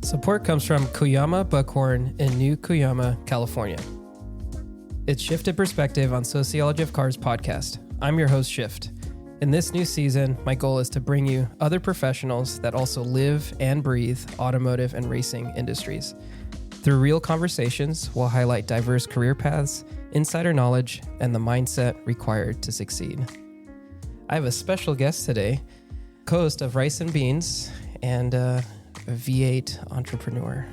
Support comes from Kuyama Buckhorn in New Kuyama, California. It's Shifted Perspective on Sociology of Cars podcast. I'm your host, Shift. In this new season, my goal is to bring you other professionals that also live and breathe automotive and racing industries. Through real conversations, we'll highlight diverse career paths, insider knowledge, and the mindset required to succeed. I have a special guest today, co-host of Rice and Beans and a V8 entrepreneur,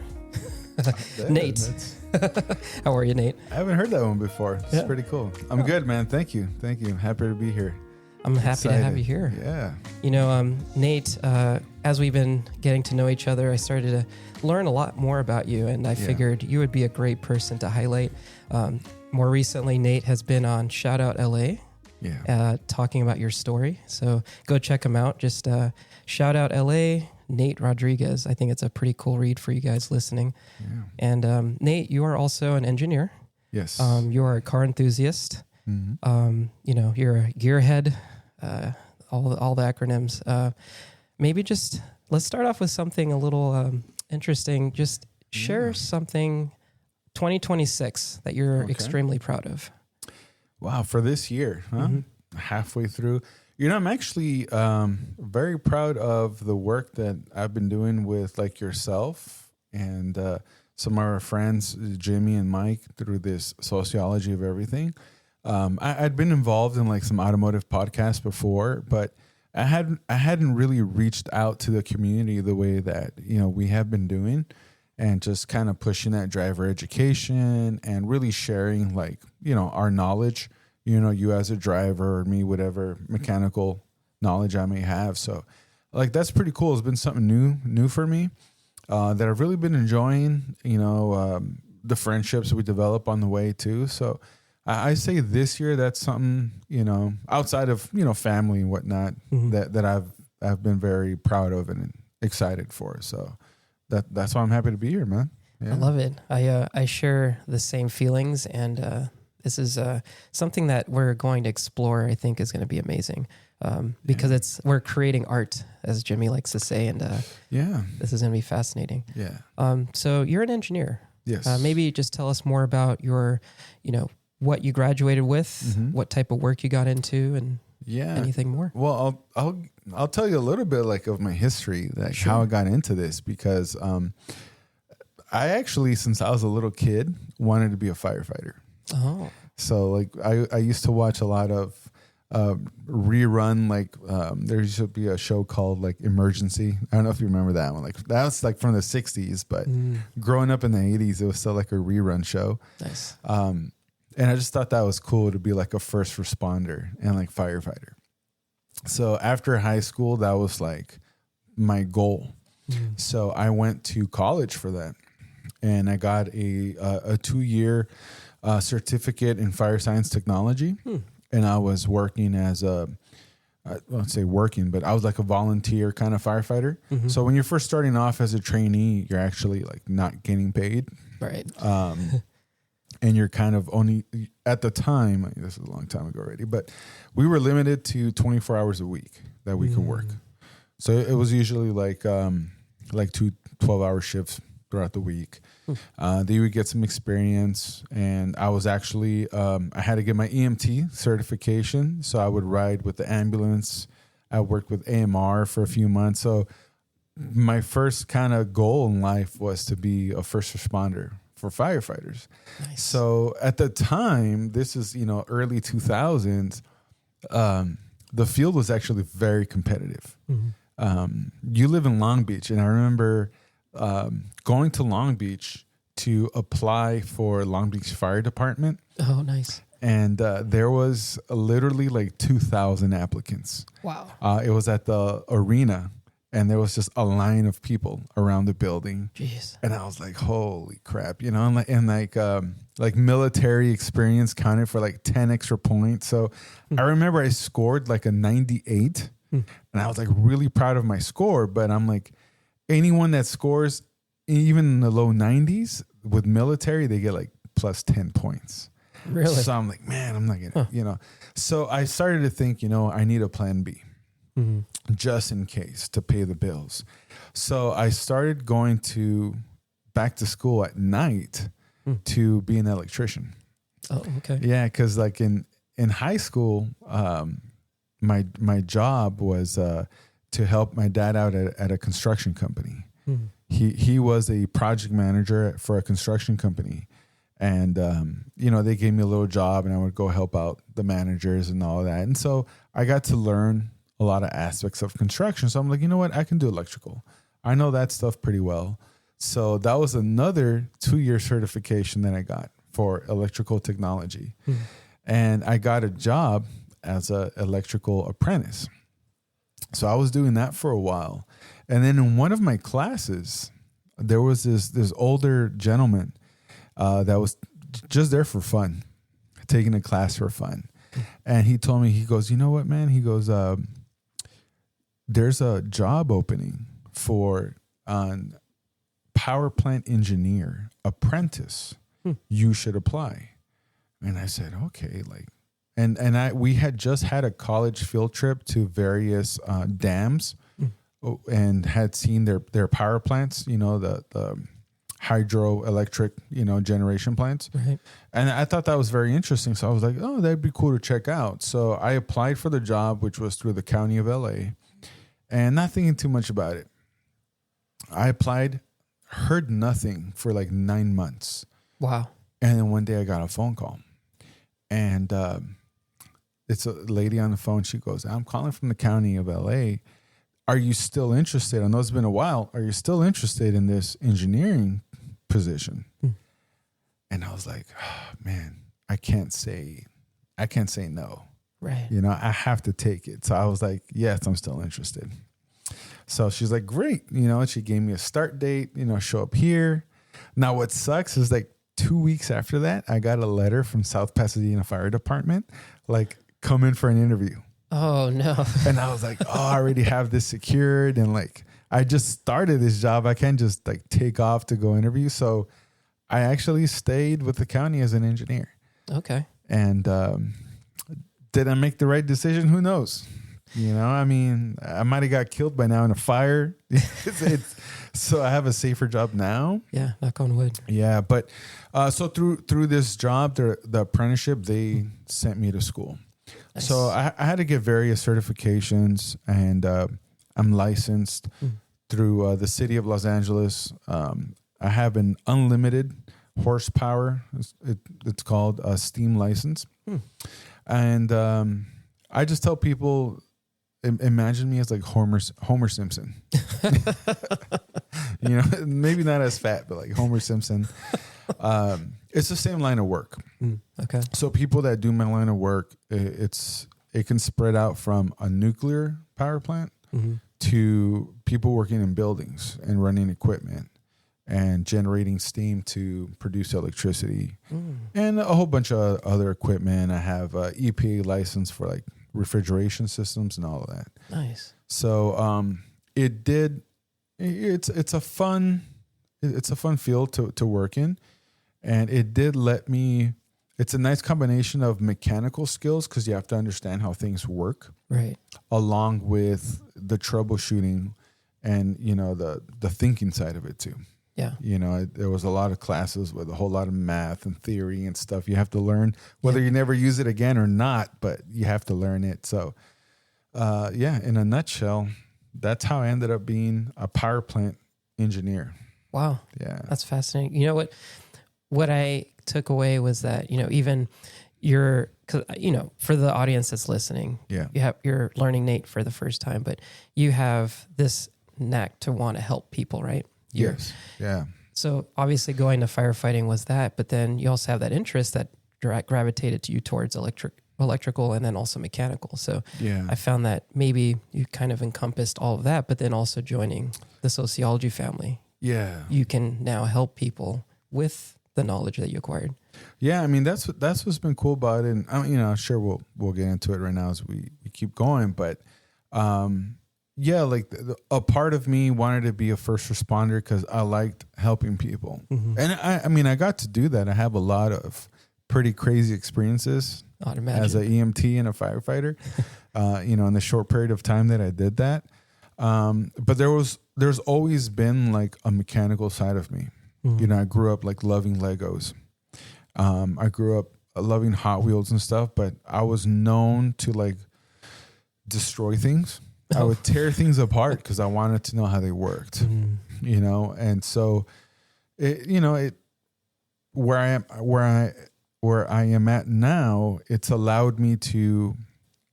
Nate. How are you, Nate? I haven't heard that one before. It's pretty cool. I'm good, man. Thank you. I'm happy to be here. I'm happy to have you here. Yeah. You know, Nate, as we've been getting to know each other, I started to learn a lot more about you, and I figured you would be a great person to highlight. More recently, Nate has been on Shout Out LA, talking about your story. So go check him out. Just Shout Out LA, Nate Rodriguez. I think it's a pretty cool read for you guys listening. Yeah. And Nate, you are also an engineer. Yes. You are a car enthusiast. Mm-hmm. You're a gearhead. All the acronyms. Maybe just let's start off with something a little interesting. Just share something 2026 that you're extremely proud of. Wow, for this year, huh? Mm-hmm. Halfway through. You know, I'm actually very proud of the work that I've been doing with like yourself and some of our friends, Jimmy and Mike, through this Sociology of Everything. I'd been involved in like some automotive podcasts before, but I hadn't really reached out to the community the way that, you know, we have been doing, and just kind of pushing that driver education and really sharing like, you know, our knowledge, you know, you as a driver or me, whatever mechanical knowledge I may have. So like, that's pretty cool. It's been something new for me, that I've really been enjoying, you know, the friendships we develop on the way too. So I say this year, that's something, you know, outside of, you know, family and whatnot, that I've been very proud of and excited for. So that's why I'm happy to be here, man. Yeah. I love it. I share the same feelings, and this is something that we're going to explore. I think is going to be amazing, because we're creating art, as Jimmy likes to say, and this is going to be fascinating. Yeah. So you're an engineer. Yes. Maybe just tell us more about your, you know, what you graduated with, what type of work you got into, and anything more. Well, I'll tell you a little bit like of my history, like how I got into this, because I actually, since I was a little kid, wanted to be a firefighter. Oh, so like I used to watch a lot of rerun, like there used to be a show called like Emergency. I don't know if you remember that one. Like that was like from the 60s, but growing up in the 80s, it was still like a rerun show. Nice. And I just thought that was cool to be like a first responder and like firefighter. So after high school, that was like my goal. So I went to college for that, and I got a 2-year certificate in fire science technology. And I was working as I won't say working, but I was like a volunteer kind of firefighter. So when you're first starting off as a trainee, you're actually like not getting paid. Right. And you're kind of only, at the time, this is a long time ago already, but we were limited to 24 hours a week that we could work. So it was usually like 2 12-hour shifts throughout the week. Then you would get some experience, and I was actually, I had to get my EMT certification, so I would ride with the ambulance. I worked with AMR for a few months. So my first kind of goal in life was to be a first responder for firefighters. Nice. So at the time, this is, you know, early 2000s, the field was actually very competitive. You live in Long Beach, and I remember going to Long Beach to apply for Long Beach Fire Department. Oh, nice. And there was literally like 2,000 applicants. Wow. It was at the arena, and there was just a line of people around the building. Jeez. And I was like, holy crap, you know, and like military experience counted for like 10 extra points. So I remember I scored like a 98, and I was like really proud of my score. But I'm like, anyone that scores even in the low 90s with military, they get like plus 10 points. Really? So I'm like, man, I'm not going to, you know. So I started to think, you know, I need a plan B. just in case to pay the bills. So I started going back to school at night to be an electrician. Oh, okay. Yeah, because like in high school, my job was to help my dad out at a construction company. He was a project manager for a construction company. And, they gave me a little job and I would go help out the managers and all of that. And so I got to learn a lot of aspects of construction. So I'm like, you know what? I can do electrical. I know that stuff pretty well. So that was another 2-year certification that I got for electrical technology. And I got a job as an electrical apprentice. So I was doing that for a while. And then in one of my classes, there was this older gentleman that was just there for fun, taking a class for fun. And he told me, he goes, you know what, man? He goes, there's a job opening for power plant engineer apprentice. You should apply. And I said, okay, we had just had a college field trip to various dams and had seen their power plants, the hydroelectric, generation plants. Right. And I thought that was very interesting. So I was like, oh, that'd be cool to check out. So I applied for the job, which was through the county of LA, and not thinking too much about it. I applied, heard nothing for like 9 months. Wow. And then one day I got a phone call, and it's a lady on the phone. She goes, I'm calling from the county of LA. Are you still interested? I know it's been a while. Are you still interested in this engineering position? And I was like, oh, man, I can't say no. Right. I have to take it. So I was like, yes, I'm still interested. So she's like, great. And she gave me a start date, show up here. Now what sucks is like 2 weeks after that, I got a letter from South Pasadena Fire Department, like, come in for an interview. Oh, no. And I was like, oh, I already have this secured. And like, I just started this job. I can't just like take off to go interview. So I actually stayed with the county as an engineer. Okay. And did I make the right decision? Who knows? I might have got killed by now in a fire. So I have a safer job now. Yeah, knock on wood. Yeah, but so through this job, the apprenticeship, they sent me to school. Nice. So I had to get various certifications, and I'm licensed through the city of Los Angeles. I have an unlimited horsepower. It's called a steam license. And I just tell people, imagine me as like Homer Simpson. Maybe not as fat, but like Homer Simpson. It's the same line of work. Okay. So people that do my line of work, it can spread out from a nuclear power plant to people working in buildings and running equipment and generating steam to produce electricity and a whole bunch of other equipment. I have a EPA license for like refrigeration systems and all of that. Nice. So it's a fun field to work in. And it did let me, it's a nice combination of mechanical skills because you have to understand how things work. Right. Along with the troubleshooting and, the thinking side of it too. Yeah. There was a lot of classes with a whole lot of math and theory and stuff you have to learn, whether you never use it again or not, but you have to learn it. So, in a nutshell, that's how I ended up being a power plant engineer. Wow. Yeah. That's fascinating. You know what I took away was that, even you're, for the audience that's listening, you're learning Nate for the first time, but you have this knack to want to help people, right? Yes. Yeah. So obviously going to firefighting was that, but then you also have that interest that gravitated to you towards electrical and then also mechanical. So I found that maybe you kind of encompassed all of that, but then also joining the sociology family. Yeah. You can now help people with the knowledge that you acquired. Yeah. That's what's been cool about it. And I'm sure we'll get into it right now as we keep going, but, a part of me wanted to be a first responder because I liked helping people. And I got to do that. I have a lot of pretty crazy experiences I'd imagine. as an EMT and a firefighter, in the short period of time that I did that. But there's always been like a mechanical side of me. I grew up like loving Legos. I grew up loving Hot Wheels and stuff, but I was known to like destroy things. I would tear things apart because I wanted to know how they worked, and so where I am at now, it's allowed me to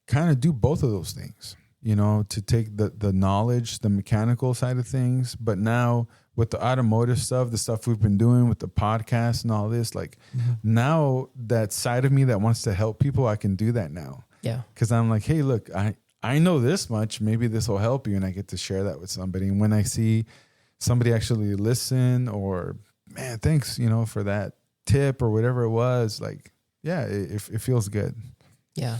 kind of do both of those things, to take the knowledge, the mechanical side of things, but now with the automotive stuff, the stuff we've been doing with the podcast and all this, like now that side of me that wants to help people, I can do that now. Yeah. Cause I'm like, hey, look, I know this much, maybe this will help you. And I get to share that with somebody. And when I see somebody actually listen or man, thanks, for that tip or whatever it was, like, yeah, it feels good. Yeah.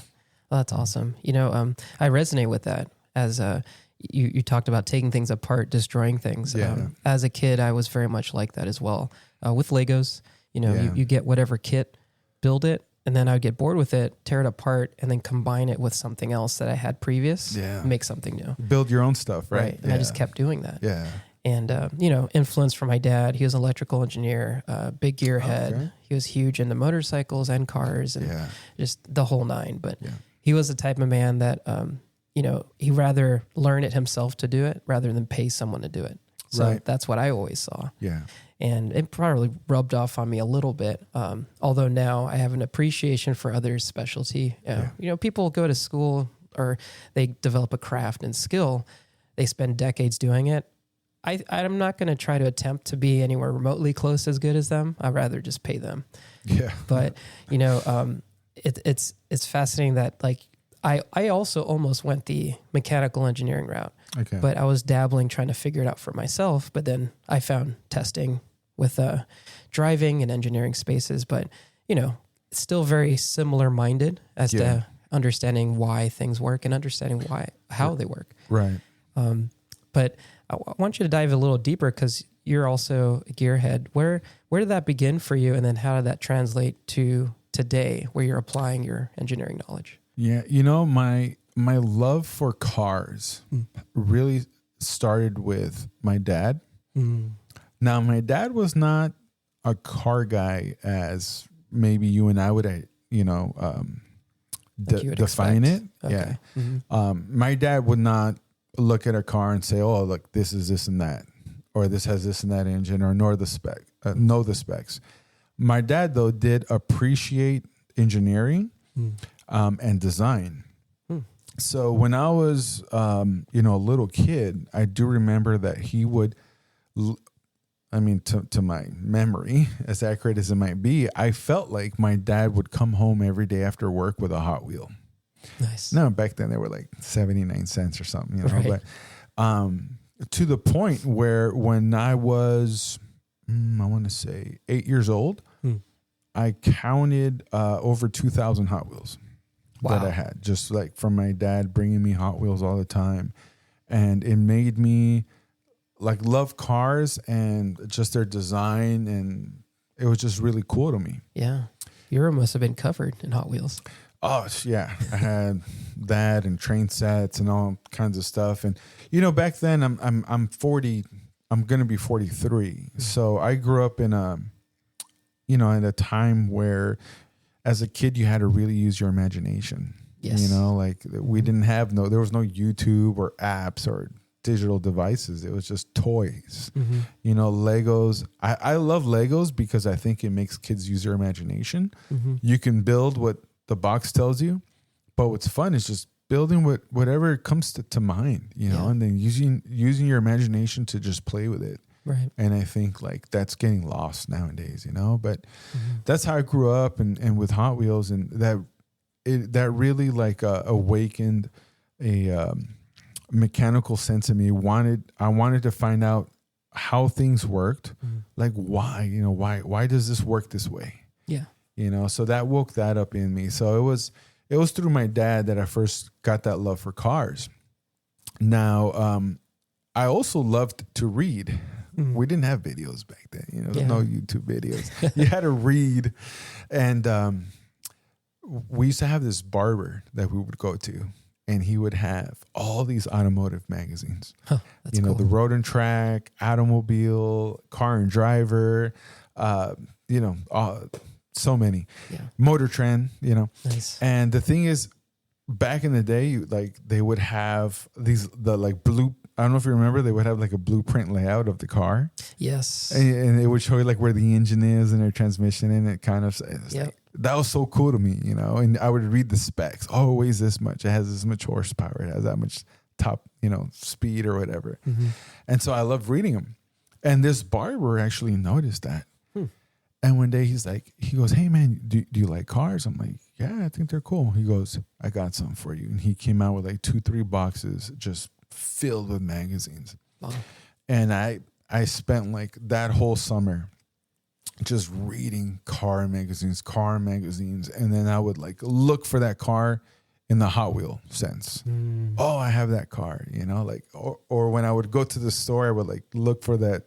Well, that's awesome. I resonate with that as you talked about taking things apart, destroying things. Yeah. As a kid, I was very much like that as well. With Legos, you get whatever kit, build it, and then I would get bored with it, tear it apart, and then combine it with something else that I had previous, make something new. Build your own stuff, right? And I just kept doing that. Yeah. And, influence from my dad. He was an electrical engineer, big gearhead. Okay. He was huge into motorcycles and cars and just the whole nine. But he was the type of man that, he'd rather learn it himself to do it rather than pay someone to do it. So that's what I always saw. Yeah. And it probably rubbed off on me a little bit. Although now I have an appreciation for others' specialty. People go to school or they develop a craft and skill. They spend decades doing it. I'm not going to try to attempt to be anywhere remotely close as good as them. I'd rather just pay them. Yeah. But, it's fascinating that like, I also almost went the mechanical engineering route, but I was dabbling, trying to figure it out for myself. But then I found testing with driving and engineering spaces, but still very similar minded as to understanding why things work and understanding how they work. Right. But I want you to dive a little deeper because you're also a gearhead. Where did that begin for you, and then how did that translate to today, where you're applying your engineering knowledge? Yeah, my love for cars really started with my dad. Now, my dad was not a car guy as maybe you and I would, define it. Okay. Yeah. My dad would not look at a car and say, "Oh, look, this is this and that, or this has this and that engine, or know the specs." My dad, though, did appreciate engineering and design. So when I was, a little kid, I do remember that he would, to my memory, as accurate as it might be, I felt like my dad would come home every day after work with a Hot Wheel. Nice. No, back then they were like 79 cents or something, Right. But to the point where when I was, I want to say 8 years old, I counted over 2,000 Hot Wheels that I had, just like from my dad bringing me Hot Wheels all the time. And it made me like love cars and just their design. And it was just really cool to me. Yeah. Your room must have been covered in Hot Wheels. Oh yeah. I had that and train sets and all kinds of stuff. And, back then I'm 40, I'm going to be 43. So I grew up in at a time where as a kid, you had to really use your imagination. Yes. We didn't have there was no YouTube or apps or digital devices. It was just toys, Legos. I love Legos because I think it makes kids use their imagination. You can build what the box tells you, but what's fun is just building whatever comes to mind, and then using your imagination to just play with it. Right. And I think like that's getting lost nowadays, but that's how I grew up and with Hot Wheels, and that really like awakened a mechanical sense in me. I wanted to find out how things worked, like why does this work this way? Yeah. So that woke that up in me. So it was through my dad that I first got that love for cars. Now, I also loved to read. We didn't have videos back then, no YouTube videos. You had to read. And we used to have this barber that we would go to, and he would have all these automotive magazines. Huh, that's cool. The Road and Track, Automobile, Car and Driver, so many. Yeah. Motor Trend, Nice. And the thing is, back in the day, they would have I don't know if you remember, they would have like a blueprint layout of the car. Yes. And it would show you like where the engine is and their transmission, and it kind of, Yep. that was so cool to me, and I would read the specs. Oh, it weighs this much. It has this much horsepower. It has that much top, speed or whatever. Mm-hmm. And so I loved reading them. And this barber actually noticed that. And one day he goes, "Hey man, do you like cars?" I'm like, "Yeah, I think they're cool." He goes, "I got some for you." And he came out with like 2-3 boxes just filled with magazines. Wow. And I spent like that whole summer just reading car magazines. And then I would like look for that car in the Hot Wheel sense. Oh, I have that car, or when I would go to the store, I would like look for the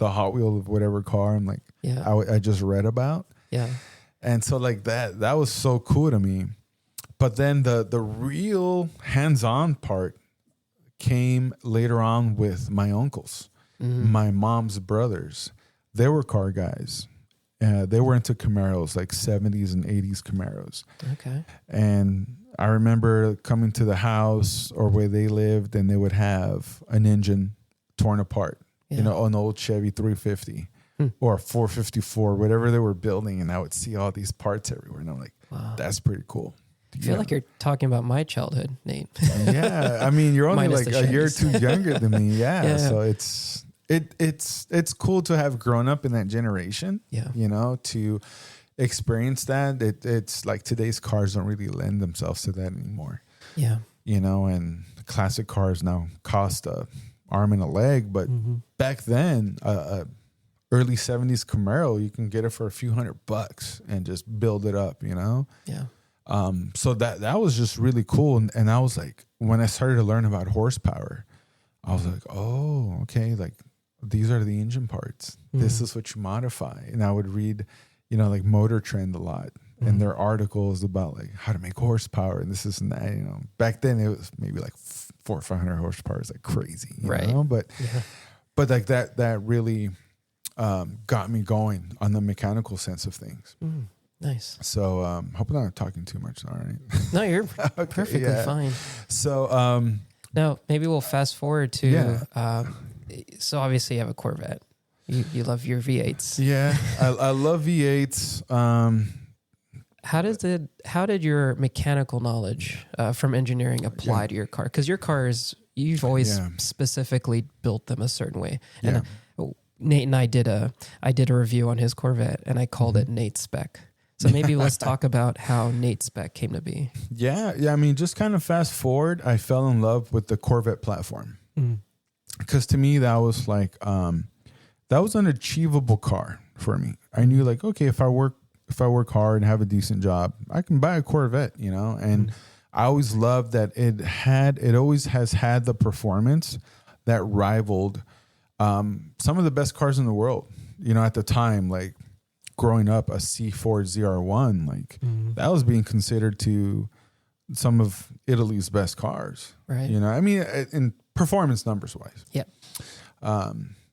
Hot Wheel of whatever car I'm like, I just read about. Yeah. And so like that was so cool to me. But then the real hands-on part came later on with my uncles, my mom's brothers. They were car guys. They were into Camaros, like 70s and 80s Camaros. Okay. And I remember coming to the house or where they lived, and they would have an engine torn apart, an old Chevy 350 or 454, whatever they were building. And I would see all these parts everywhere. And I'm like, wow, that's pretty cool. I feel like you're talking about my childhood, Nate. Yeah. I mean, you're only Minus like the a year or Chevys. two younger than me. Yeah. So it's cool to have grown up in that generation, to experience that. It's like today's cars don't really lend themselves to that anymore. Yeah. And classic cars now cost a arm and a leg. But back then, early 70s Camaro, you can get it for a few $100 and just build it up, Yeah. So that was just really cool. And I was like, when I started to learn about horsepower, I was like, oh, okay. Like these are the engine parts. This is what you modify. And I would read, like Motor Trend a lot and their articles about like how to make horsepower and this and that, back then it was maybe like 400 or 500 horsepower is like crazy, right? But like that really got me going on the mechanical sense of things. Nice. So hope I'm not talking too much. All right. No, you're perfectly fine. So now maybe we'll fast forward to so obviously you have a Corvette. You love your V8s. Yeah, I love V8s. How did your mechanical knowledge from engineering apply to your car? Because your cars, you've always specifically built them a certain way. And Nate and I did a review on his Corvette, and I called it Nate Spec. So maybe let's talk about how Nate Spec came to be. Yeah. I mean, just kind of fast forward, I fell in love with the Corvette platform because to me that was like that was an achievable car for me. I knew like, okay, if I work hard and have a decent job, I can buy a Corvette, And I always loved that it always has had the performance that rivaled some of the best cars in the world. At the time, like growing up, a C4 ZR1, like that was being considered to some of Italy's best cars. Right. I mean, in performance numbers wise. Yeah.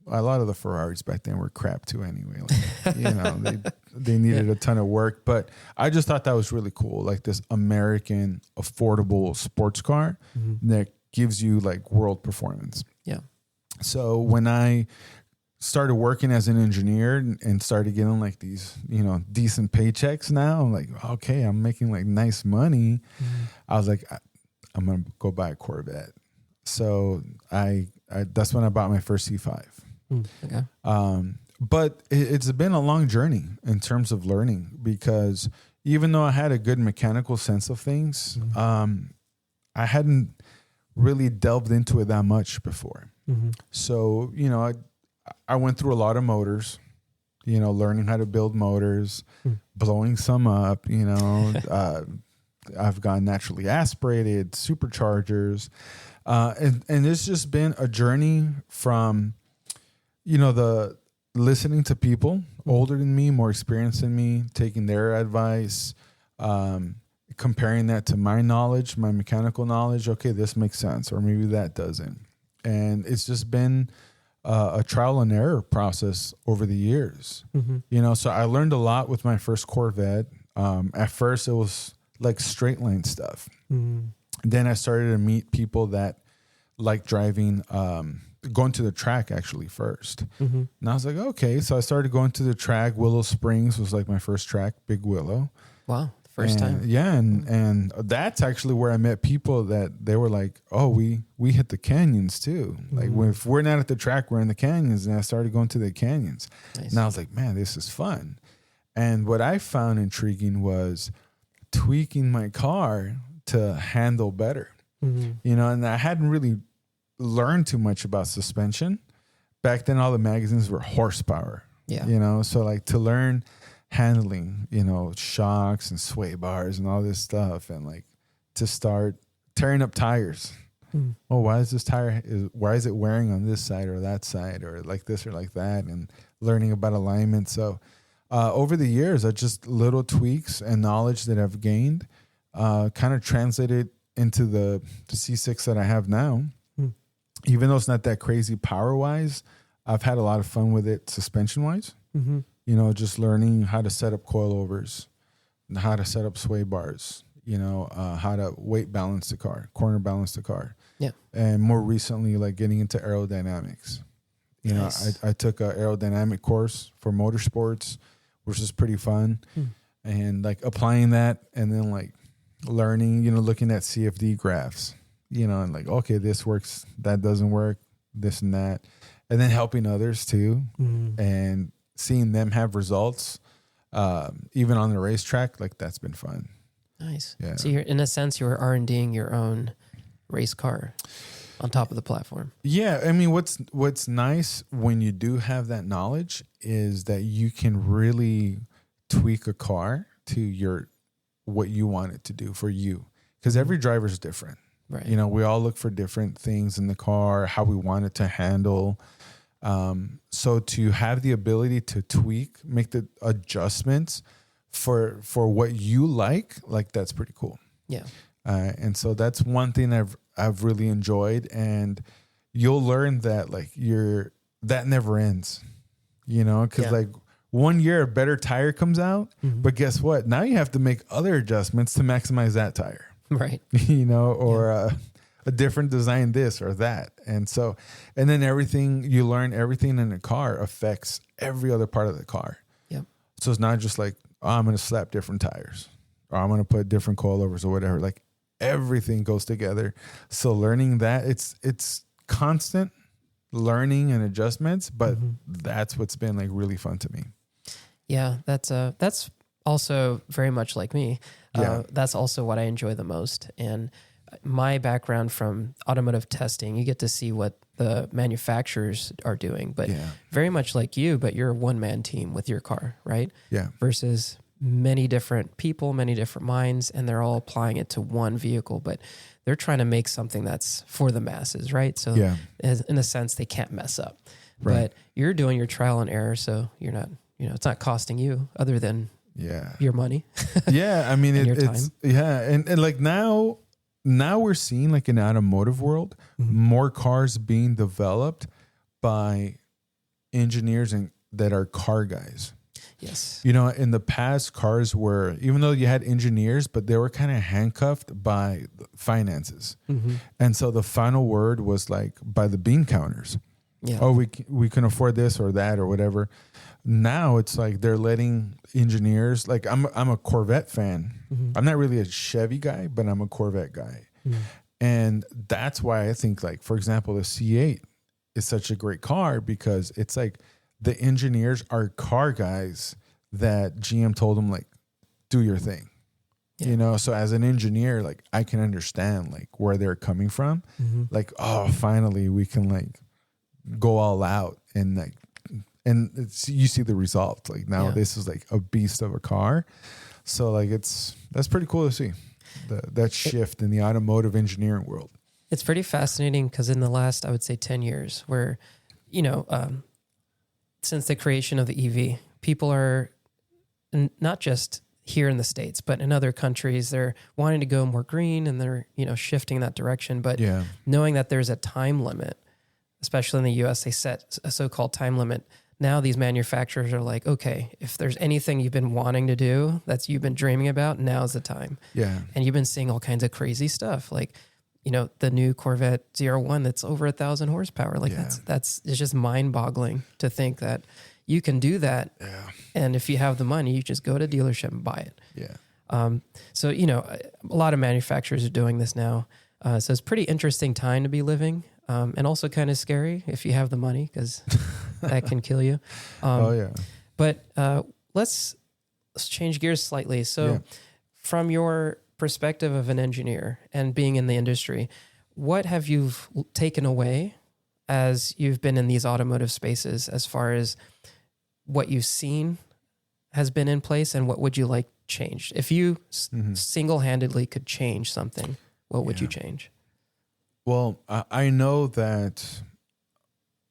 A lot of the Ferraris back then were crap too anyway. Like, they needed a ton of work, but I just thought that was really cool. Like this American affordable sports car that gives you like world performance. Yeah. So when I started working as an engineer and started getting like these, decent paychecks now, I'm like, okay, I'm making like nice money. I was like, I'm going to go buy a Corvette. So I that's when I bought my first C5. Okay. But it's been a long journey in terms of learning because even though I had a good mechanical sense of things, I hadn't really delved into it that much before. So, I went through a lot of motors, learning how to build motors, blowing some up, I've gone naturally aspirated, superchargers. And it's just been a journey from the listening to people older than me, more experienced than me, taking their advice, comparing that to my knowledge, my mechanical knowledge. Okay, this makes sense, or maybe that doesn't. And it's just been a trial and error process over the years. So I learned a lot with my first Corvette. At first, it was like straight line stuff. Then I started to meet people that like driving, going to the track actually first. And I was like, okay. So I started going to the track. Willow Springs was like my first track, Big Willow. Wow. First time. Yeah. And that's actually where I met people that they were like, oh, we hit the canyons too. Like if we're not at the track, we're in the canyons. And I started going to the canyons. Nice. And I was like, man, this is fun. And what I found intriguing was tweaking my car to handle better. And I hadn't really learned too much about suspension. Back then, all the magazines were horsepower. Yeah. So like to learn handling, shocks and sway bars and all this stuff, and like to start tearing up tires. Oh, why is this tire? Why is it wearing on this side or that side, or like this or like that, and learning about alignment. So over the years, I just little tweaks and knowledge that I've gained, kind of translated into the C6 that I have now. Even though it's not that crazy power wise, I've had a lot of fun with it suspension wise. Just learning how to set up coilovers, how to set up sway bars, how to weight balance the car, corner balance the car. Yeah. And more recently, like getting into aerodynamics. Nice. I took an aerodynamic course for motorsports, which is pretty fun. And like applying that, and then like learning, looking at CFD graphs, and like, okay, this works, that doesn't work, this and that. And then helping others too. And seeing them have results, even on the racetrack, like that's been fun. Nice. Yeah. So you're, in a sense, you're R&Ding your own race car on top of the platform. Yeah. I mean, what's nice when you do have that knowledge is that you can really tweak a car to what you want it to do for you. Because every driver is different. Right. We all look for different things in the car, how we want it to handle. So to have the ability to tweak, make the adjustments for what you like that's pretty cool. Yeah. And so that's one thing I've really enjoyed, and you'll learn that like that never ends, cause like one year a better tire comes out, but guess what? Now you have to make other adjustments to maximize that tire. Right. Or, a different design, this or that. And then you learn everything in the car affects every other part of the car. Yep. So it's not just like, oh, I'm going to slap different tires, or I'm going to put different coilovers or whatever. Like everything goes together. So learning that, it's constant learning and adjustments, but that's what's been like really fun to me. Yeah. That's also very much like me. That's also what I enjoy the most. And my background from automotive testing, you get to see what the manufacturers are doing, but very much like you, but you're a one-man team with your car, right? Yeah. Versus many different people, many different minds, and they're all applying it to one vehicle, but they're trying to make something that's for the masses, right? So in a sense, they can't mess up. Right. But you're doing your trial and error, so you're not, it's not costing you other than your money. Yeah. I mean, it's, and like now we're seeing like in the automotive world, more cars being developed by engineers that are car guys. Yes. In the past, cars were, even though you had engineers, but they were kind of handcuffed by finances. And so the final word was like by the bean counters. Yeah. Oh, we can afford this or that or whatever. Now it's like they're letting engineers, like I'm a Corvette fan. I'm not really a Chevy guy, but I'm a Corvette guy. And that's why I think, like, for example, the C8 is such a great car, because it's like the engineers are car guys that GM told them, like, do your thing. So as an engineer, like, I can understand like where they're coming from. Like, oh, finally we can like go all out, and like, and you see the result. Like now this is like a beast of a car. So like that's pretty cool to see that shift in the automotive engineering world. It's pretty fascinating because in the last, I would say 10 years where, since the creation of the EV, people are not just here in the States, but in other countries, they're wanting to go more green and they're, shifting that direction. But knowing that there's a time limit, especially in the US, they set a so-called time limit. Now these manufacturers are like, okay, if there's anything you've been wanting to do, you've been dreaming about, now's the time. Yeah. And you've been seeing all kinds of crazy stuff. Like, the new Corvette 01 that's over 1,000 horsepower. Like it's just mind boggling to think that you can do that. Yeah. And if you have the money, you just go to a dealership and buy it. Yeah. So, a lot of manufacturers are doing this now. So it's a pretty interesting time to be living. And also kind of scary if you have the money, because that can kill you. But let's change gears slightly. So from your perspective of an engineer and being in the industry, what have you taken away as you've been in these automotive spaces, as far as what you've seen has been in place, and what would you like changed? If you single-handedly could change something, what would you change? Well, I know that,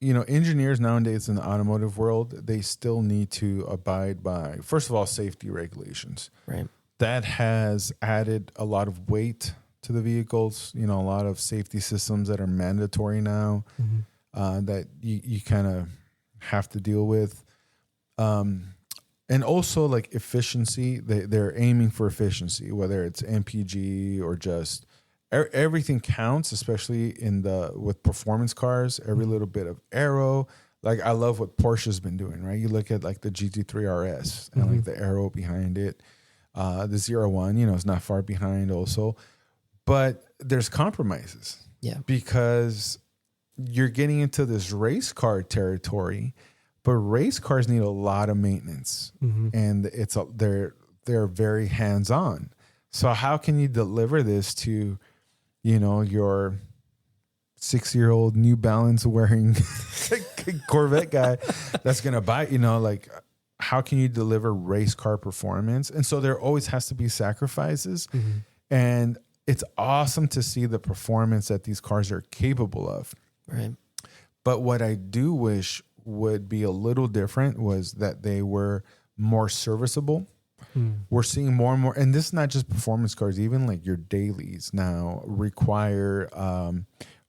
engineers nowadays in the automotive world, they still need to abide by, first of all, safety regulations. Right. That has added a lot of weight to the vehicles, a lot of safety systems that are mandatory now, that you kind of have to deal with. And also like efficiency, they're aiming for efficiency, whether it's MPG or just everything counts, especially with performance cars, every little bit of aero. Like I love what Porsche's been doing, right? You look at like the GT3 RS and like the aero behind it. The 01, is not far behind also, but there's compromises. Yeah. Because you're getting into this race car territory, but race cars need a lot of maintenance, and they're very hands-on. So how can you deliver this to, your 6-year-old New Balance wearing Corvette guy that's going to buy, like, how can you deliver race car performance? And so there always has to be sacrifices. And it's awesome to see the performance that these cars are capable of. Right. But what I do wish would be a little different was that they were more serviceable. We're seeing more and more, and this is not just performance cars, even like your dailies now require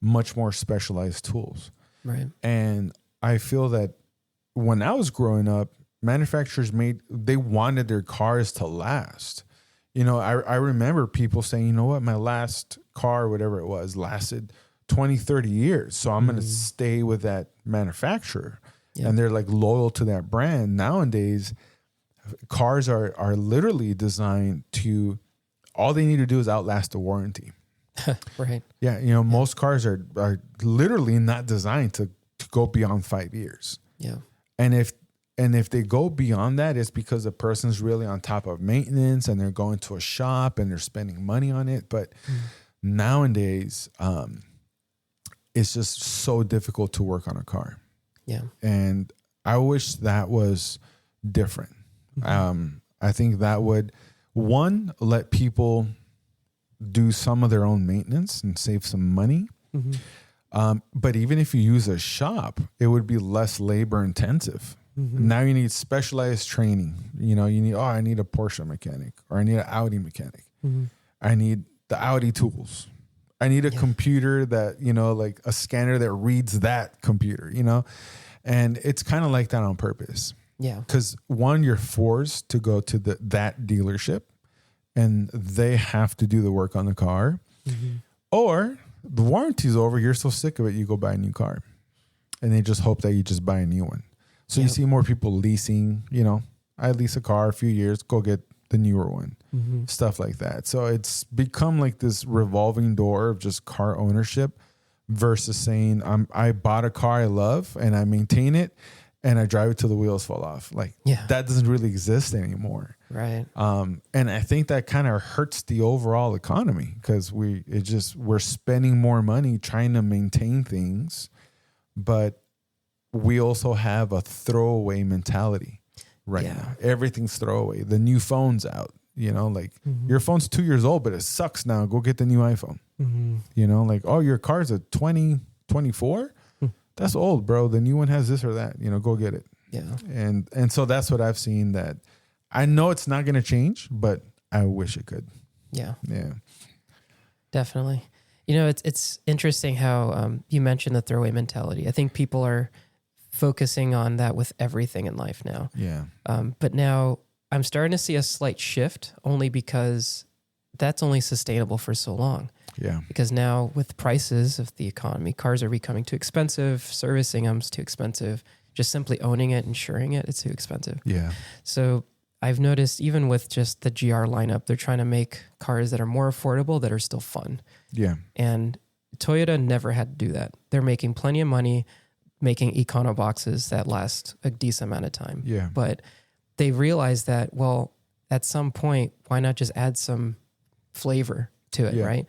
much more specialized tools. Right. And I feel that when I was growing up, manufacturers they wanted their cars to last. I remember people saying, my last car, whatever it was, lasted 20, 30 years. So I'm going to stay with that manufacturer. Yeah. And they're like loyal to that brand. Nowadays, cars are literally designed to, all they need to do is outlast the warranty. Right. Yeah. Most cars are literally not designed to go beyond 5 years. Yeah. And if they go beyond that, it's because the person's really on top of maintenance and they're going to a shop and they're spending money on it. But nowadays, it's just so difficult to work on a car. Yeah. And I wish that was different. I think that would, one, let people do some of their own maintenance and save some money. But even if you use a shop, it would be less labor intensive. Now you need specialized training. I need a Porsche mechanic, or I need an Audi mechanic. I need the Audi tools. I need a computer that, like a scanner that reads that computer, and it's kind of like that on purpose. Yeah. Because one, you're forced to go to that dealership and they have to do the work on the car, or the warranty's over. You're so sick of it, you go buy a new car and they just hope that you just buy a new one. So you see more people leasing, I lease a car a few years, go get the newer one, stuff like that. So it's become like this revolving door of just car ownership versus saying, I bought a car I love and I maintain it and I drive it till the wheels fall off. Like that doesn't really exist anymore. Right. And I think that kind of hurts the overall economy because we're spending more money trying to maintain things, but we also have a throwaway mentality now. Everything's throwaway. The new phone's out, your phone's 2 years old, but it sucks now. Go get the new iPhone. Your car's a 2024. That's old, bro. The new one has this or that, go get it. Yeah. And so that's what I've seen, that I know it's not going to change, but I wish it could. Yeah. Yeah. Definitely. It's interesting how you mentioned the throwaway mentality. I think people are focusing on that with everything in life now. Yeah. But now I'm starting to see a slight shift, only because that's only sustainable for so long. Yeah. Because now with prices of the economy, cars are becoming too expensive, servicing them's too expensive, just simply owning it, insuring it, it's too expensive. Yeah. So I've noticed even with just the GR lineup, they're trying to make cars that are more affordable, that are still fun. Yeah. And Toyota never had to do that. They're making plenty of money making econo boxes that last a decent amount of time. Yeah. But they realized that, well, at some point, why not just add some flavor to it, Yeah. right?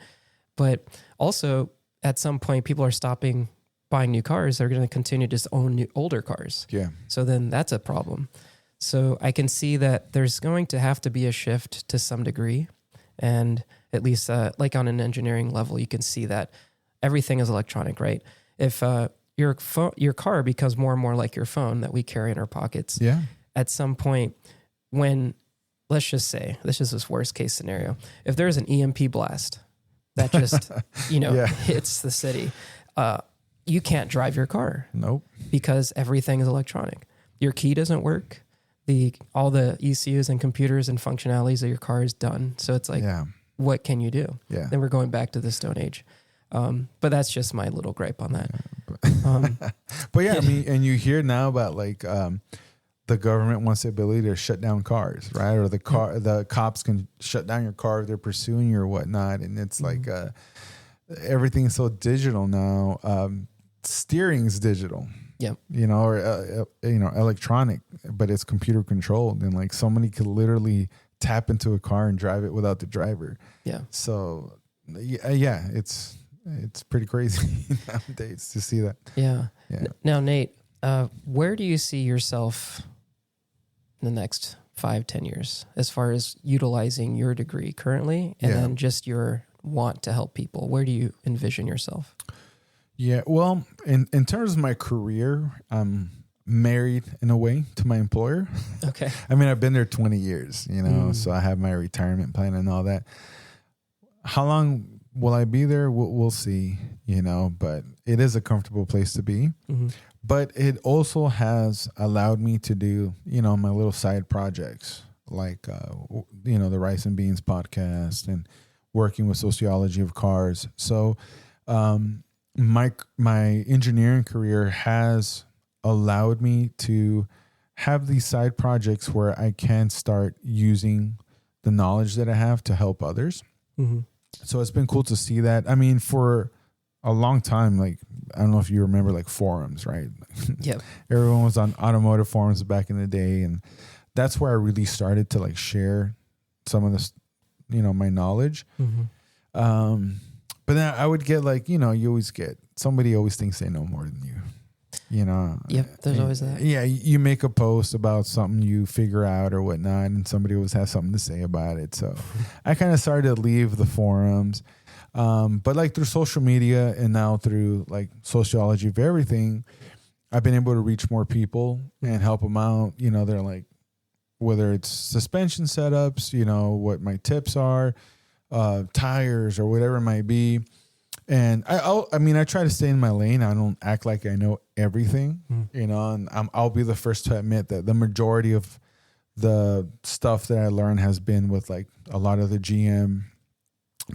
But also, at some point, people are stopping buying new cars. They're going to continue to just own older cars. Yeah. So then that's a problem. So I can see that there's going to have to be a shift to some degree. And at least like on an engineering level, you can see that everything is electronic, right? If your car becomes more and more like your phone that we carry in our pockets, Yeah. at some point when, let's just say, this is this worst case scenario. If there's an EMP blast that just, Yeah. hits the city, you can't drive your car Nope. because everything is electronic. Your key doesn't work. All the ECUs and computers and functionalities of your car is done. So it's like, Yeah. what can you do? Yeah. Then we're going back to the Stone Age. But that's just my little gripe on that. But yeah, I mean, and you hear now about like the government wants the ability to shut down cars, right? Or the cops can shut down your car if they're pursuing you or whatnot. And it's like everything's so digital now. Steering's digital. Yep. Or electronic, but it's computer controlled, and like somebody could literally tap into a car and drive it without the driver. Yeah. So yeah, it's pretty crazy nowadays to see that. Yeah. Yeah. Now, Nate, where do you see yourself in the next 5-10 years as far as utilizing your degree currently and then just your want to help people? Where do you envision yourself? Yeah, well, in terms of my career, I'm married in a way to my employer. Okay. I mean, I've been there 20 years, so I have my retirement plan and all that. How long will I be there? We'll see, but it is a comfortable place to be. Mm-hmm. But it also has allowed me to do, my little side projects like, the Rice and Beans podcast and working with Sociology of Cars. So, my engineering career has allowed me to have these side projects where I can start using the knowledge that I have to help others. Mm-hmm. So it's been cool to see that. I mean, for a long time, like, I don't know if you remember like forums, right? Yep. Everyone was on automotive forums back in the day. And that's where I really started to like share some of this, my knowledge. Mm-hmm. But then I would get like, you always get, somebody always thinks they know more than you. Yep, there's always that. Yeah, you make a post about something you figure out or whatnot, and somebody always has something to say about it. So I kind of started to leave the forums. But like through social media and now through like Sociology of Everything, I've been able to reach more people and help them out. They're like, whether it's suspension setups, what my tips are, tires or whatever it might be. And I try to stay in my lane. I don't act like I know everything, and I'll be the first to admit that the majority of the stuff that I learned has been with like a lot of the GM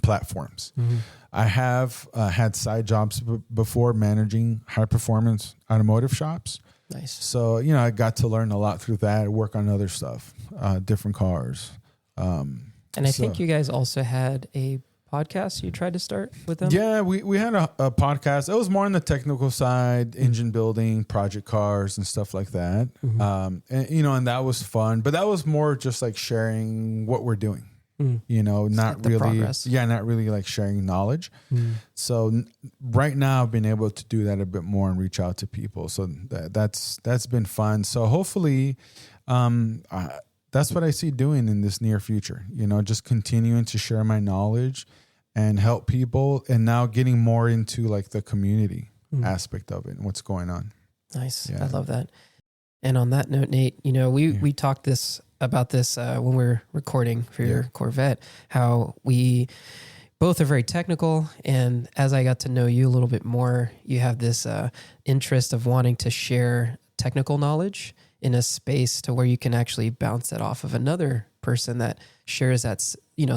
platforms. Mm-hmm. I have had side jobs before managing high performance automotive shops. Nice. So, I got to learn a lot through that, work on other stuff, different cars. And I think you guys also had a podcast you tried to start with them? Yeah, we had a podcast. It was more on the technical side, engine building, project cars and stuff like that. Mm-hmm. And that was fun, but that was more just like sharing what we're doing, not really, progress. Not really like sharing knowledge. Mm. So right now I've been able to do that a bit more and reach out to people. So that's been fun. So hopefully, that's what I see doing in this near future, just continuing to share my knowledge and help people, and now getting more into like the community aspect of it and what's going on. Nice. Yeah. I love that. And on that note, Nate, we talked about this when we were recording for your Corvette, how we both are very technical. And as I got to know you a little bit more, you have this interest of wanting to share technical knowledge in a space to where you can actually bounce that off of another person that shares that,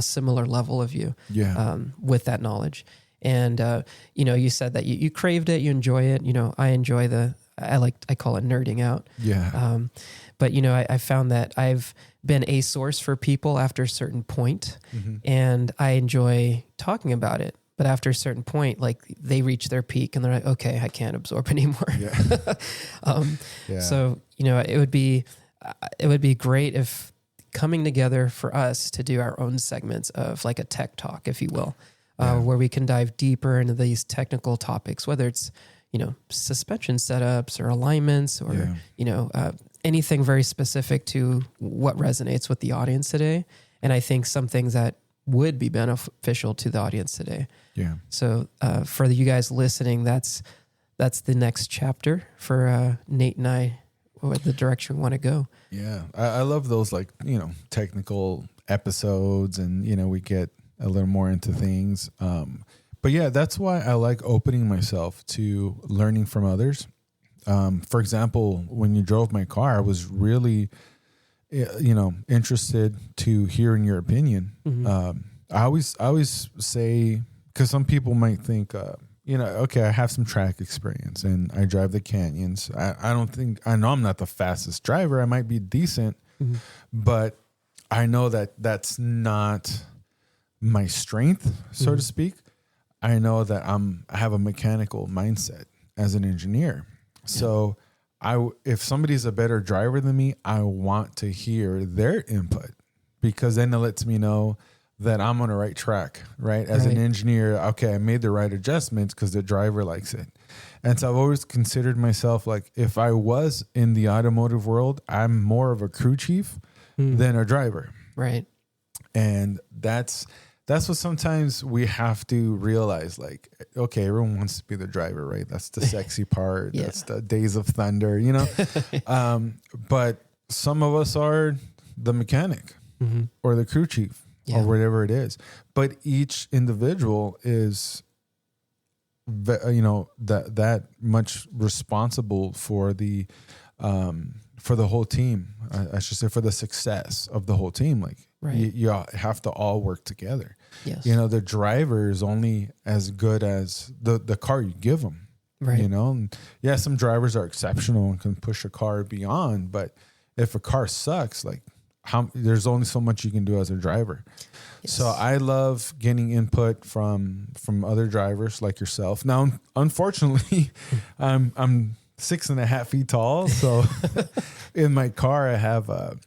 similar level of you with that knowledge. And, you said that you craved it, you enjoy it. I enjoy I call it nerding out. Yeah. But I found that I've been a source for people after a certain point, and I enjoy talking about it. But after a certain point, like they reach their peak and they're like, okay, I can't absorb anymore. Yeah. So, it would be great if coming together for us to do our own segments of like a tech talk, if you will, where we can dive deeper into these technical topics, whether it's, suspension setups or alignments or, anything very specific to what resonates with the audience today. And I think some things that would be beneficial to the audience today. Yeah. So for you guys listening, that's the next chapter for Nate and I, or the direction we want to go. Yeah. I love those technical episodes and, we get a little more into things. But yeah, that's why I like opening myself to learning from others. For example, when you drove my car, I was really, interested to hearing your opinion. I always say, because some people might think, okay, I have some track experience and I drive the canyons. I know I'm not the fastest driver. I might be decent, but I know that that's not my strength, so to speak. I know that I have a mechanical mindset as an engineer. So if somebody's a better driver than me, I want to hear their input, because then it lets me know that I'm on the right track, right? As an engineer, okay, I made the right adjustments because the driver likes it. And so I've always considered myself like, if I was in the automotive world, I'm more of a crew chief than a driver. Right. And that's what sometimes we have to realize, like, okay, everyone wants to be the driver, right? That's the sexy part. That's the days of thunder, but some of us are the mechanic or the crew chief or whatever it is. But each individual is, that much responsible for the whole team. I should say for the success of the whole team. Like, you have to all work together. Yes. The driver is only as good as the car you give them. Right. And some drivers are exceptional and can push a car beyond, but if a car sucks, like there's only so much you can do as a driver. Yes. So I love getting input from other drivers like yourself. Now, unfortunately, I'm 6.5 feet tall. So in my car, I have a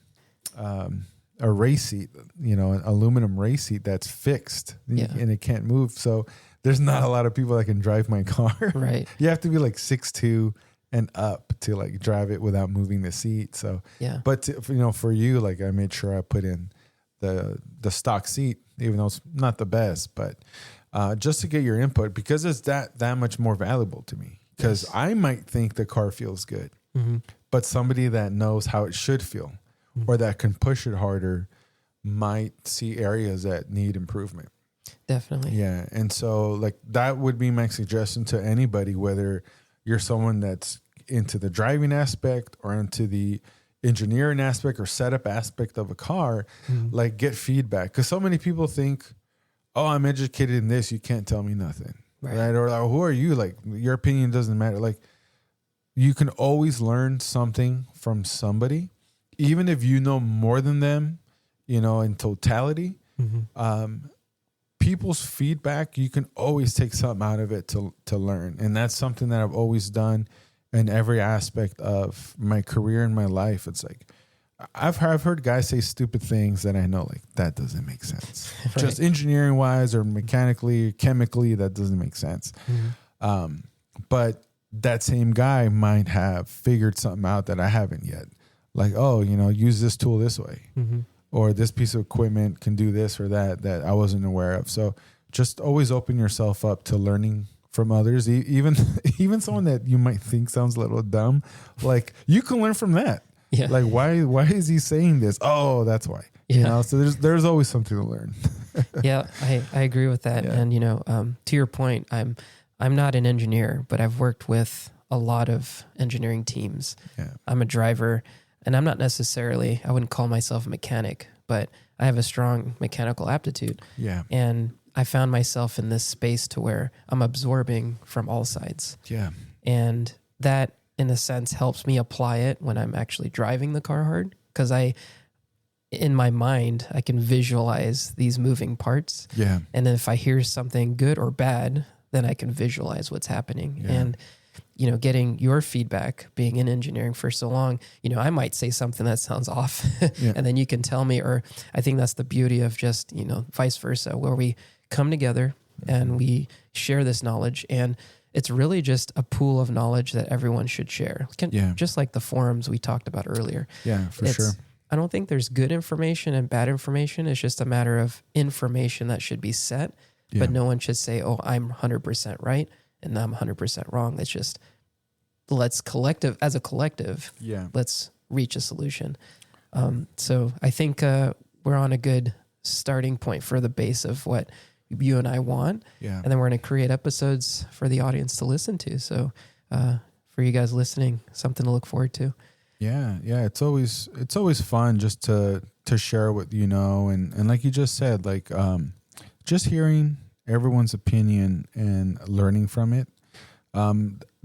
race seat, an aluminum race seat that's fixed and it can't move. So there's not a lot of people that can drive my car. Right. You have to be like 6'2" and up to like drive it without moving the seat. So, but for you, like I made sure I put in the stock seat, even though it's not the best, but just to get your input, because it's that much more valuable to me. Because I might think the car feels good, but somebody that knows how it should feel or that can push it harder might see areas that need improvement. Definitely. Yeah. And so like that would be my suggestion to anybody, whether you're someone that's into the driving aspect or into the engineering aspect or setup aspect of a car, like get feedback. Because so many people think, oh, I'm educated in this, you can't tell me nothing. Right. Or like, who are you? Like, your opinion doesn't matter. Like, you can always learn something from somebody, even if you know more than them, in totality. People's feedback, you can always take something out of it to learn. And that's something that I've always done in every aspect of my career and my life. It's like, I've heard guys say stupid things that I know, like, that doesn't make sense. Right. Just engineering wise or mechanically, chemically, that doesn't make sense. But that same guy might have figured something out that I haven't yet. Like, oh, use this tool this way. Or this piece of equipment can do this or that I wasn't aware of. So just always open yourself up to learning from others, even someone that you might think sounds a little dumb, like you can learn from that. Yeah. Like why is he saying this? Oh, that's why. Yeah. You know, so there's always something to learn. Yeah, I agree with that. Yeah. And to your point, I'm not an engineer, but I've worked with a lot of engineering teams. Yeah. I'm a driver, and I'm not necessarily, I wouldn't call myself a mechanic, but I have a strong mechanical aptitude. Yeah. And I found myself in this space to where I'm absorbing from all sides. Yeah. And that, in a sense, helps me apply it when I'm actually driving the car hard. Because in my mind, I can visualize these moving parts. Yeah. And then if I hear something good or bad, then I can visualize what's happening. Yeah. And, getting your feedback, being in engineering for so long, I might say something that sounds off Yeah. and then you can tell me, or I think that's the beauty of just, vice versa, where we come together and we share this knowledge. And it's really just a pool of knowledge that everyone should share. Yeah. Just like the forums we talked about earlier. Yeah, for sure. I don't think there's good information and bad information. It's just a matter of information that should be set, but no one should say, oh, I'm 100% right and I'm 100% wrong. It's just, as a collective, let's reach a solution. So I think we're on a good starting point for the base of what you and I want. Yeah. And then we're going to create episodes for the audience to listen to. So for you guys listening, something to look forward to. Yeah. Yeah. It's always fun just to share what you know. And like you just said, like just hearing everyone's opinion and learning from it.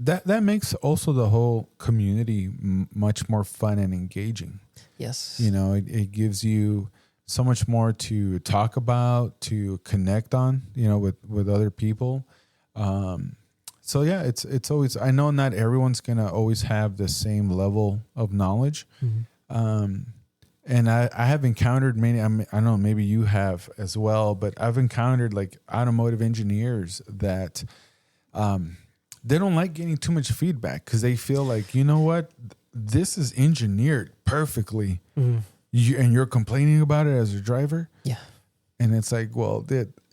That makes also the whole community much more fun and engaging. Yes. It gives you so much more to talk about, to connect on, with other people. So yeah, it's always, I know not everyone's going to always have the same level of knowledge. Mm-hmm. And I have encountered many, I don't know, maybe you have as well, but I've encountered like automotive engineers that, they don't like getting too much feedback because they feel like, you know what, this is engineered perfectly. Mm-hmm. And you're complaining about it as a driver. Yeah. And it's like, well,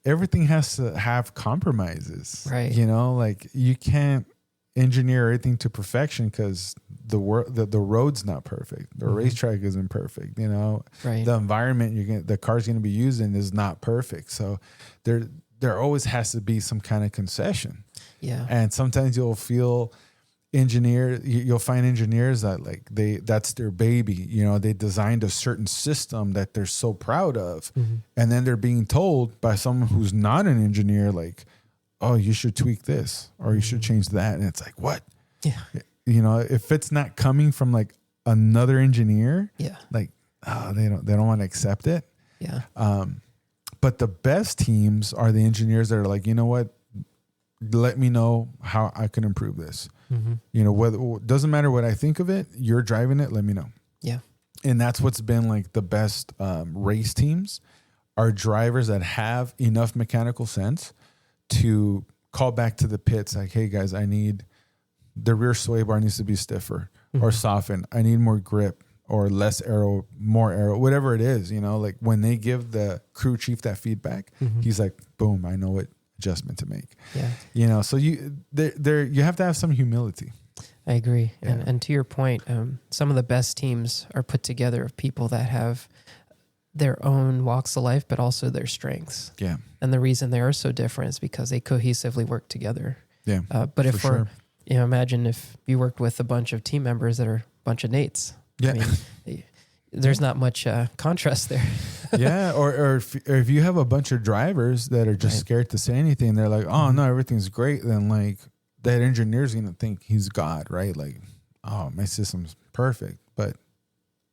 everything has to have compromises, right? Like you can't engineer everything to perfection because the road's not perfect. The racetrack isn't perfect. Right. The environment the car's going to be using is not perfect. So there always has to be some kind of concession. Yeah. And sometimes you'll find engineers that like that's their baby. They designed a certain system that they're so proud of. Mm-hmm. And then they're being told by someone who's not an engineer, like, oh, you should tweak this or you should change that. And it's like, what? Yeah. If it's not coming from like another engineer, like, they don't want to accept it. Yeah. But the best teams are the engineers that are like, you know what? Let me know how I can improve this. Mm-hmm. Whether doesn't matter what I think of it, you're driving it, let me know. Yeah. And that's what's been like the best race teams are drivers that have enough mechanical sense to call back to the pits like, hey guys, I need the rear sway bar needs to be stiffer or softened. I need more grip or less aero, more aero, whatever it is, like when they give the crew chief that feedback, he's like, boom, I know what adjustment to make. Yeah. So you have to have some humility. I agree. Yeah. And to your point, some of the best teams are put together of people that have their own walks of life, but also their strengths. Yeah. And the reason they are so different is because they cohesively work together. Yeah. But if imagine if you worked with a bunch of team members that are a bunch of Nates. Yeah. I mean, there's not much contrast there. Yeah. Or if you have a bunch of drivers that are just scared to say anything, they're like, oh no, everything's great. Then like that engineer's going to think he's God, right? Like, oh, my system's perfect, but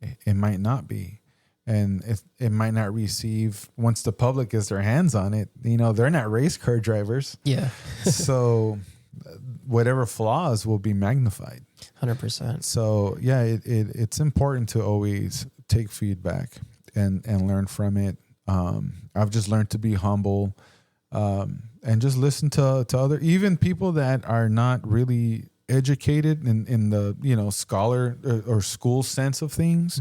it might not be. And it might not receive once the public gets their hands on it, they're not race car drivers. Yeah. So whatever flaws will be magnified. 100%. So yeah, it's important to always take feedback and learn from it. I've just learned to be humble, and just listen to other, even people that are not really educated in the, scholar or school sense of things.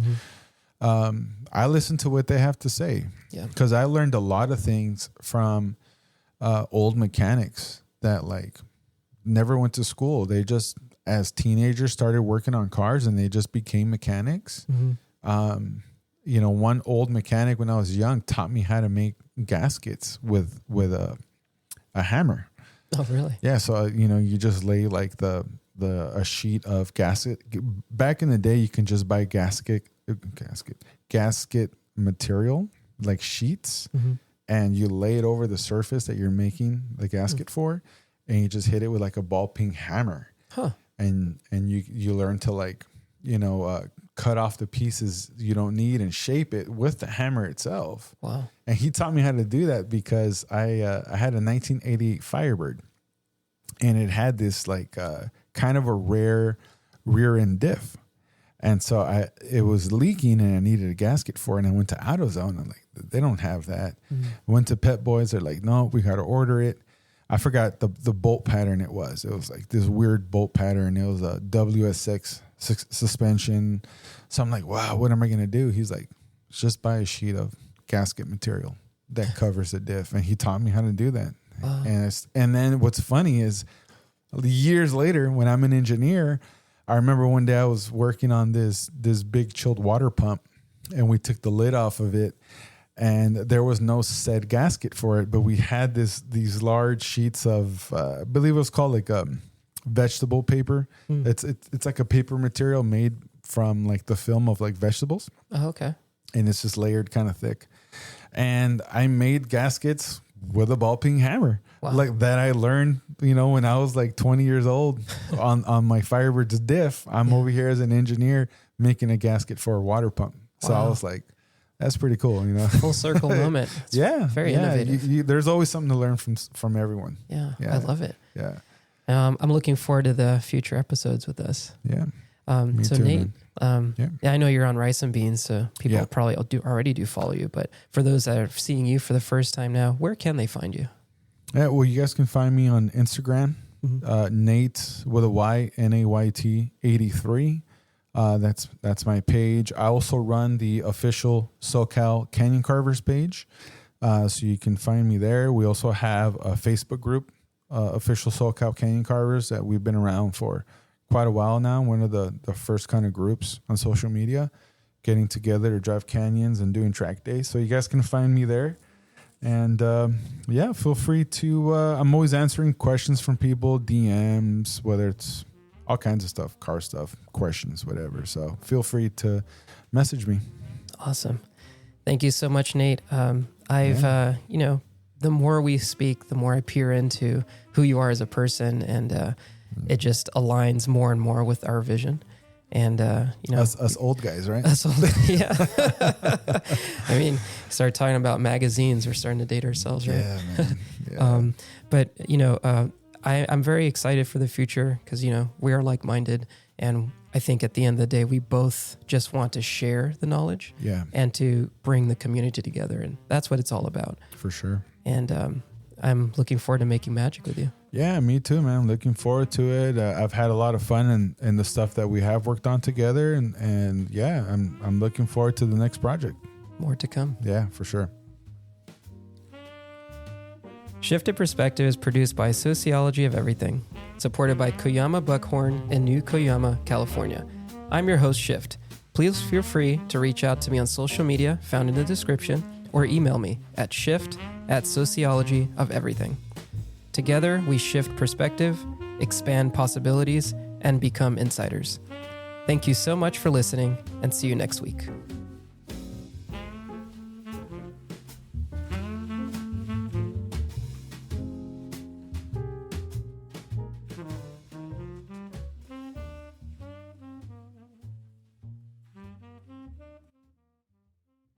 Mm-hmm. I listen to what they have to say because I learned a lot of things from old mechanics that like never went to school. They just, as teenagers, started working on cars, and they just became mechanics. You know, one old mechanic when I was young taught me how to make gaskets with a hammer. Oh, really? Yeah. So, you know, you just lay like a sheet of gasket. Back in the day, you can just buy gasket material, like sheets, and you lay it over the surface that you're making the gasket for, and you just hit it with like a ball peen hammer. And you learn to, like, you know, cut off the pieces you don't need and shape it with the hammer itself. Wow. And he taught me how to do that because I had a 1988 Firebird, and it had this like kind of a rare rear end diff. And so it was leaking, and I needed a gasket for it. And I went to AutoZone. I'm like, they don't have that. Went to Pet Boys. They're like, no, we got to order it. I forgot the bolt pattern it was. It was like this weird bolt pattern. It was a WS6 suspension. So I'm like, wow, what am I going to do? He's like, just buy a sheet of gasket material that covers the diff. And he taught me how to do that. Wow. And then what's funny is years later, when I'm an engineer, I remember one day I was working on this big chilled water pump, and we took the lid off of it, and there was no said gasket for it, but we had these large sheets of I believe it was called like vegetable paper. It's like a paper material made from like the film of like vegetables. Oh, okay. And it's just layered kind of thick. And I made gaskets with a ball peen hammer. Wow. Like that I learned, you know, when I was like 20 years old on my Firebird's diff. I'm over here as an engineer making a gasket for a water pump. So I was like, that's pretty cool, you know. Full circle moment. Very innovative. There's always something to learn from everyone. Yeah, I love it. Yeah. I'm looking forward to the future episodes with us. Yeah. Me so too, Nate, yeah, I know you're on Rice and Beans, so people probably already do follow you. But for those that are seeing you for the first time now, where can they find you? Yeah, well, you guys can find me on Instagram, Nate with a Y, NAYT 83. That's my page. I also run the official SoCal Canyon Carvers page, so you can find me there. We also have a Facebook group, official SoCal Canyon Carvers, that we've been around for quite a while now. One of the first kind of groups on social media, getting together to drive canyons and doing track days. So you guys can find me there. And feel free to, I'm always answering questions from people, DMs, whether it's all kinds of stuff, car stuff, questions, whatever. So feel free to message me. Awesome. Thank you so much, Nate. The more we speak, the more I peer into who you are as a person, and it just aligns more and more with our vision. And, us old guys, right? Us old, yeah. I mean, start talking about magazines, we're starting to date ourselves, right? Yeah, man. Yeah. But, I'm very excited for the future because, we are like-minded, and I think at the end of the day, we both just want to share the knowledge and to bring the community together. And that's what it's all about. For sure. And I'm looking forward to making magic with you. Yeah, me too, man. I'm looking forward to it. I've had a lot of fun in the stuff that we have worked on together. And I'm looking forward to the next project. More to come. Yeah, for sure. Shifted Perspective is produced by Sociology of Everything, supported by Koyama Buckhorn in New Koyama, California. I'm your host, Shift. Please feel free to reach out to me on social media found in the description, or email me at shift@sociologyofeverything. Together, we shift perspective, expand possibilities, and become insiders. Thank you so much for listening, and see you next week.